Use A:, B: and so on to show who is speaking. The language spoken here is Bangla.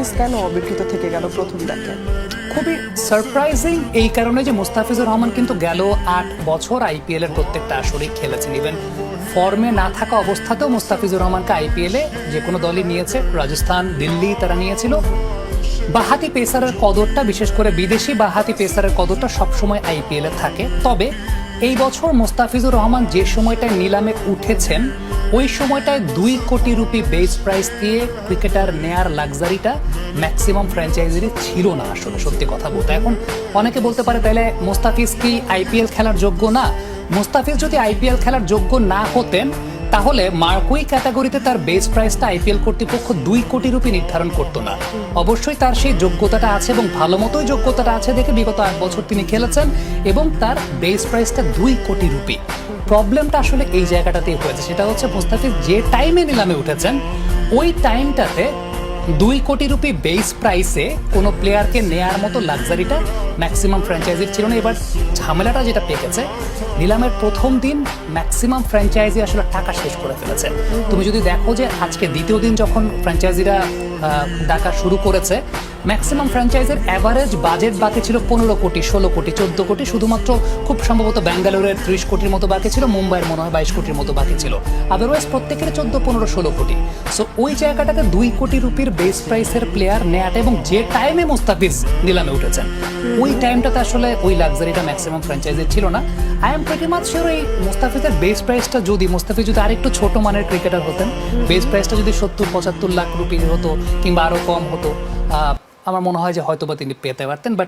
A: মুস্তাফিজ কেন অবিকৃত থেকে গেল প্রথম দেখে?
B: খুবই সারপ্রাইজিং এই কারণে যে মুস্তাফিজুর রহমান কিন্তু গেল ৮ বছর আইপিএল এর প্রত্যেকটা আসরেই খেলেছেন। ইভেন ফর্মে না থাকা অবস্থাতেও মুস্তাফিজুর রহমানকে আইপিএলে যে কোনো দলই নিয়েছে, রাজস্থান, দিল্লি তারা নিয়েছিল। বাঁহাতি পেসারের কদরটা, বিশেষ করে বিদেশি বাঁহাতি পেসারের কদরটা সবসময় আইপিএলে থাকে। তবে এই বছর মুস্তাফিজুর রহমান যে সময়টায় নিলামে উঠেছেন ওই সময়টায় 2 কোটি রুপি বেস প্রাইস দিয়ে ক্রিকেটার নেয়ার লাক্সারিটা ম্যাক্সিমাম ফ্র্যাঞ্চাইজিরই ছিল না আসলে, সত্যি কথা বলতে। এখন অনেকে বলতে পারে তাহলে মুস্তাফিজ কি আইপিএল খেলার যোগ্য না? মুস্তাফিজ যদি আইপিএল খেলার যোগ্য না হতেন তাহলে মার্কুই ক্যাটাগরিতে তার বেস প্রাইসটা আইপিএল কর্তৃপক্ষ 2 কোটি রুপি নির্ধারণ করতো না। অবশ্যই তার সেই যোগ্যতাটা আছে এবং ভালো মতোই যোগ্যতাটা আছে দেখে বিগত 8 বছর তিনি খেলেছেন এবং তার বেস প্রাইসটা 2 কোটি রুপি। প্রবলেমটা আসলে এই জায়গাটাতেই হয়েছে, সেটা হচ্ছে মুস্তাফিজ যে টাইমে নিলামে উঠেছেন ওই টাইমটাতে 2 কোটি রুপি বেস প্রাইসে কোনো প্লেয়ারকে নেয়ার মতো লাক্সারিটা ম্যাক্সিমাম ফ্র্যাঞ্চাইজির ছিল না। এবার ঝামেলাটা যেটা পেকেছে, নিলামের প্রথম দিন ম্যাক্সিমাম ফ্র্যাঞ্চাইজি আসলে টাকা শেষ করে ফেলেছে। তুমি যদি দেখো যে আজকে দ্বিতীয় দিন যখন ফ্র্যাঞ্চাইজিরা ডাকা শুরু করেছে, ম্যাক্সিমাম ফ্র্যাঞ্চাইজের অ্যাভারেজ বাজেট বাকি ছিল 15 কোটি, 16 কোটি, 14 কোটি। শুধুমাত্র খুব সম্ভবত ব্যাঙ্গালোরের 30 কোটির মতো বাকি ছিল, মুম্বাইয়ের মনে হয় 22 কোটির মতো বাকি ছিল। আদারওয়াইজ প্রত্যেকের 14, 15, 16 কোটি। সো ওই জায়গাটাতে 2 কোটি রুপির বেস প্রাইসের প্লেয়ার নেয়াটা এবং যে টাইমে মুস্তাফিজ নিলামে উঠেছেন ওই টাইমটাতে আসলে ওই লাক্সারিটা ম্যাক্সিমাম ফ্র্যাঞ্চাইজির ছিল না। I am pretty much sure এই মুস্তাফিজের বেস প্রাইসটা যদি মুস্তাফিজ যদি আরেকটু ছোট মানের ক্রিকেটার হতেন, বেস প্রাইসটা যদি 70-75 লাখ রুপি হতো কিংবা আরও কম হতো, আমার মনে হয় যে হয়তো বা তিনি পেতে পারতেন। বাট